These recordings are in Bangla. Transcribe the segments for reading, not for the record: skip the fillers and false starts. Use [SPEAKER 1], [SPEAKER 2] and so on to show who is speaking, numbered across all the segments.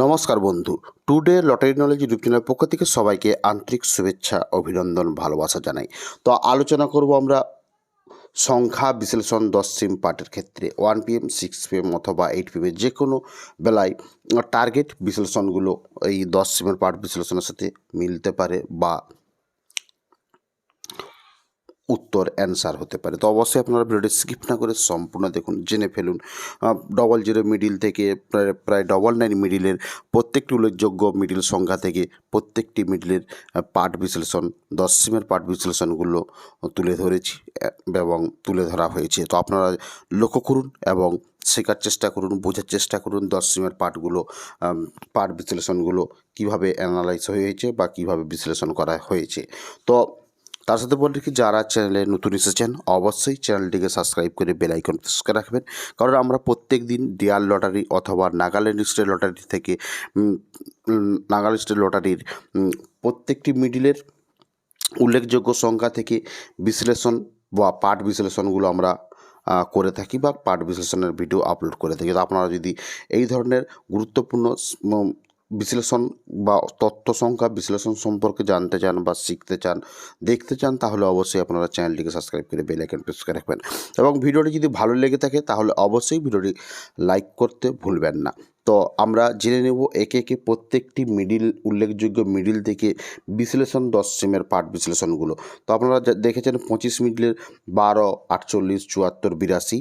[SPEAKER 1] নমস্কার বন্ধু, টুডে লটারি নলেজ ইউটিউব চ্যানেলের পক্ষ থেকে সবাইকে আন্তরিক শুভেচ্ছা, অভিনন্দন, ভালোবাসা জানাই। তো আলোচনা করব আমরা সংখ্যা বিশ্লেষণ 10 সিম পার্টের ক্ষেত্রে 1 PM 6 PM অথবা 8 PM যে কোনো বেলায় টার্গেট বিশ্লেষণগুলো এই 10 সিমের পার্ট বিশ্লেষণের সাথে মিলতে পারে বা উত্তর অ্যান্সার হতে পারে। তো অবশ্যই আপনারা ভিডিওটি স্কিপ না করে সম্পূর্ণ দেখুন, জেনে ফেলুন 00 মিডিল থেকে প্রায় 99 মিডিলের প্রত্যেকটি উল্লেখযোগ্য মিডিল সংখ্যা থেকে প্রত্যেকটি মিডিলের পার্ট বিশ্লেষণ 10 সিমের পার্ট বিশ্লেষণগুলো তুলে ধরেছি এবং তুলে ধরা হয়েছে। তো আপনারা লক্ষ্য করুন এবং শেখার চেষ্টা করুন, বোঝার চেষ্টা করুন 10 সিমের পার্ট বিশ্লেষণগুলো কীভাবে অ্যানালাইজ হয়েছে বা কীভাবে বিশ্লেষণ করা হয়েছে। তো তার সাথে বলে রাখি, যারা চ্যানেলে নতুন এসেছেন অবশ্যই চ্যানেলটিকে সাবস্ক্রাইব করে বেল আইকন প্রেস করে রাখবেন, কারণ আমরা প্রত্যেক দিন ডিয়ার লটারি অথবা নাগাল্যান্ড স্টেট লটারি থেকে নাগাল্যান্ড স্টেট লটারির প্রত্যেকটি মিডিলের উল্লেখযোগ্য সংখ্যা থেকে বিশ্লেষণ বা পার্ট বিশ্লেষণগুলো আমরা করে থাকি বা পার্ট বিশ্লেষণের ভিডিও আপলোড করে থাকি। তো আপনারা যদি এই ধরনের গুরুত্বপূর্ণ বিশ্লেষণ বা তথ্য সংখ্যা বিশ্লেষণ সম্পর্কে জানতে চান বা শিখতে চান, দেখতে চান, তাহলে অবশ্যই আপনারা চ্যানেলটিকে সাবস্ক্রাইব করে বেল আইকন প্রেস করে রাখবেন এবং ভিডিওটি যদি ভালো লেগে থাকে তাহলে অবশ্যই ভিডিওটি লাইক করতে ভুলবেন না। তো আমরা জেনে নেব একে একে প্রত্যেকটি উল্লেখযোগ্য মিডিল থেকে বিশ্লেষণ 10 সিমের পার্ট বিশ্লেষণগুলো। তো আপনারা দেখেছেন 25 মিডিলের 12, 48, 74, 82,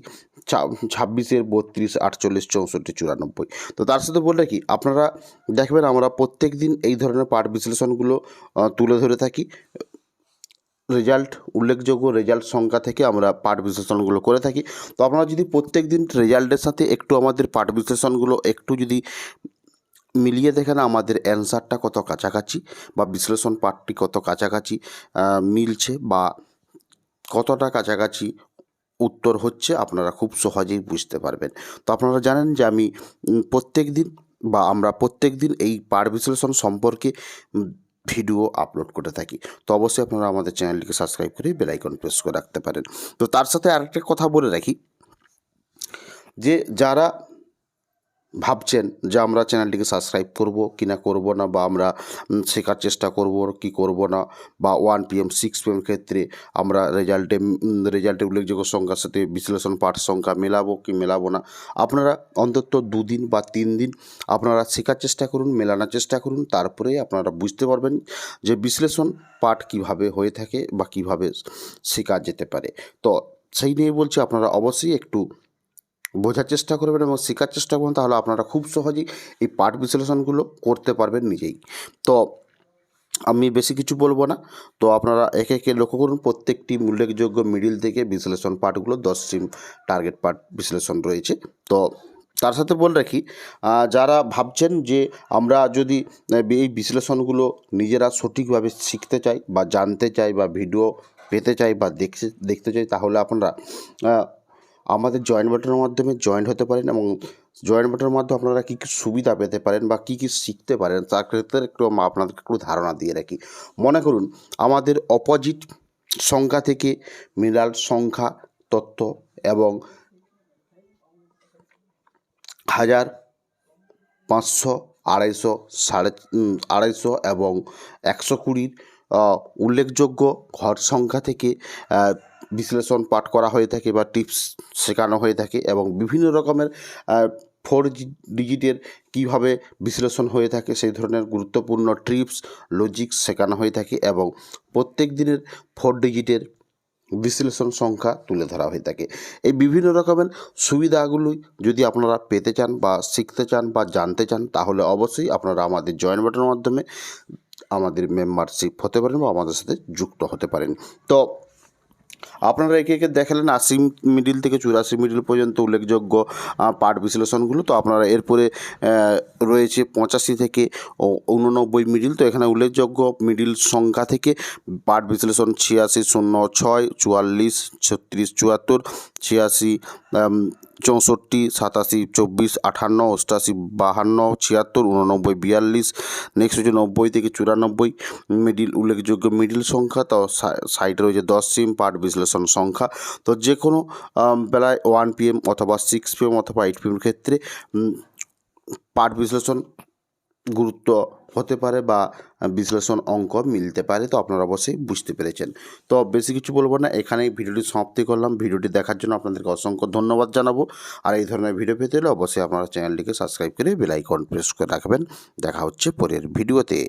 [SPEAKER 1] 26-এর 32, 48, 64, 94। তো তার সাথে বলে রাখি, আপনারা দেখবেন আমরা প্রত্যেক দিন এই ধরনের পার্ট বিশ্লেষণগুলো তুলে ধরে থাকি। উল্লেখযোগ্য রেজাল্ট সংখ্যা থেকে আমরা পার্ট বিশ্লেষণগুলো করে থাকি। তো আপনারা যদি প্রত্যেক দিন রেজাল্টের সাথে একটু আমাদের পার্ট বিশ্লেষণগুলো একটু যদি মিলিয়ে দেখেন আমাদের অ্যান্সারটা কত কাছাকাছি বা বিশ্লেষণ পার্টটি কত কাছাকাছি মিলছে বা কতটা কাছাকাছি উত্তর হচ্ছে, আপনারা খুব সহজেই বুঝতে পারবেন। তো আপনারা জানেন যে আমরা প্রত্যেক দিন এই পার্ট বিশ্লেষণ সম্পর্কে ভিডিও আপলোড করে থাকি। তো অবশ্যই আপনারা আমাদের চ্যানেলটিকে সাবস্ক্রাইব করে বেল আইকন প্রেস করে রাখতে পারেন। তো তার সাথে আরেকটা কথা বলে রাখি, যে যারা ভাবছেন যে আমরা চ্যানেলটিকে সাবস্ক্রাইব করব কি না করব না, বা আমরা শেখার চেষ্টা করব কি করব না, বা 1 PM 6 PM ক্ষেত্রে আমরা রেজাল্টে উল্লেখযোগ্য সংখ্যার সাথে বিশ্লেষণ পাঠ সংখ্যা মেলাবো কি মেলাবো না, আপনারা অন্তত 2 দিন বা 3 দিন আপনারা শেখার চেষ্টা করুন, মেলানোর চেষ্টা করুন, তারপরে আপনারা বুঝতে পারবেন যে বিশ্লেষণ পাঠ কিভাবে হয়ে থাকে বা কিভাবে শেখা যেতে পারে। তো সেই নিয়ে বলছি, আপনারা অবশ্যই একটু বোঝার চেষ্টা করবেন এবং শেখার চেষ্টা করবেন, তাহলে আপনারা খুব সহজেই এই পাঠ বিশ্লেষণগুলো করতে পারবেন নিজেই। তো আমি বেশি কিছু বলবো না, তো আপনারা একে একে লক্ষ্য করুন প্রত্যেকটি উল্লেখযোগ্য মিডিল থেকে বিশ্লেষণ পাঠগুলো 10 সিম টার্গেট পাঠ বিশ্লেষণ রয়েছে। তো তার সাথে বলে রাখি, যারা ভাবছেন যে আমরা যদি এই বিশ্লেষণগুলো নিজেরা সঠিকভাবে শিখতে চাই বা জানতে চাই বা ভিডিও পেতে চাই বা দেখতে চাই, তাহলে আপনারা আমাদের জয়েন বাটনের মাধ্যমে জয়েন হতে পারেন এবং জয়েন বাটনের মাধ্যমে আপনারা কী কী সুবিধা পেতে পারেন বা কী কী শিখতে পারেন তার ক্ষেত্রে আপনাদেরকে একটু ধারণা দিয়ে রাখি। মনে করুন আমাদের অপোজিট সংখ্যা থেকে মিলাল সংখ্যা তথ্য এবং 1000, 500, 250, 250 এবং 120 উল্লেখযোগ্য ঘর সংখ্যা থেকে বিশ্লেষণ পাঠ করা হয়ে থাকে বা টিপস শেখানো হয়ে থাকে এবং বিভিন্ন রকমের 4 ডিজিটের কীভাবে বিশ্লেষণ হয়ে থাকে সেই ধরনের গুরুত্বপূর্ণ টিপস লজিক শেখানো হয়ে থাকে এবং প্রত্যেক দিনের 4 ডিজিটের বিশ্লেষণ সংখ্যা তুলে ধরা হয়ে থাকে। এই বিভিন্ন রকমের সুবিধাগুলি যদি আপনারা পেতে চান বা শিখতে চান বা জানতে চান, তাহলে অবশ্যই আপনারা আমাদের জয়েন বাটনের মাধ্যমে আমাদের মেম্বারশিপ হতে পারেন বা আমাদের সাথে যুক্ত হতে পারেন। তো আপনারা একে একে দেখালেন 80 মিডিল থেকে 84 মিডিল পর্যন্ত উল্লেখযোগ্য পাঠ বিশ্লেষণগুলো। তো আপনারা এরপরে রয়েছে 85 থেকে 89 মিডিল। তো এখানে উল্লেখযোগ্য মিডিল সংখ্যা থেকে পাঠ বিশ্লেষণ 86, 06, 44, 36, 74, 86, 64, 87, 24, 58, 88, 52, 76, 89, 42। নেক্সট হচ্ছে 90 থেকে 94 মিডিল উল্লেখযোগ্য মিডিল সংখ্যা। তো সাইডে রয়েছে 10 সিম পাঠ বিশ্লেষণ সংখ্যা। তো যে কোনো বেলায় 1 PM অথবা 6 PM অথবা 8 PM ক্ষেত্রে পাঠ বিশ্লেষণ গুরুত্ব হতে পারে বা বিশ্লেষণ অঙ্ক মিলতে পারে। তো আপনারা অবশ্যই বুঝতে পেরেছেন। তো বেশি কিছু বলবো না, এখানেই ভিডিওটি সমাপ্তি করলাম। ভিডিওটি দেখার জন্য আপনাদেরকে অসংখ্য ধন্যবাদ জানাবো। আর এই ধরনের ভিডিও পেতে হলে অবশ্যই আপনারা চ্যানেলটিকে সাবস্ক্রাইব করে বেল আইকন প্রেস করে রাখবেন। দেখা হচ্ছে পরের ভিডিওতে।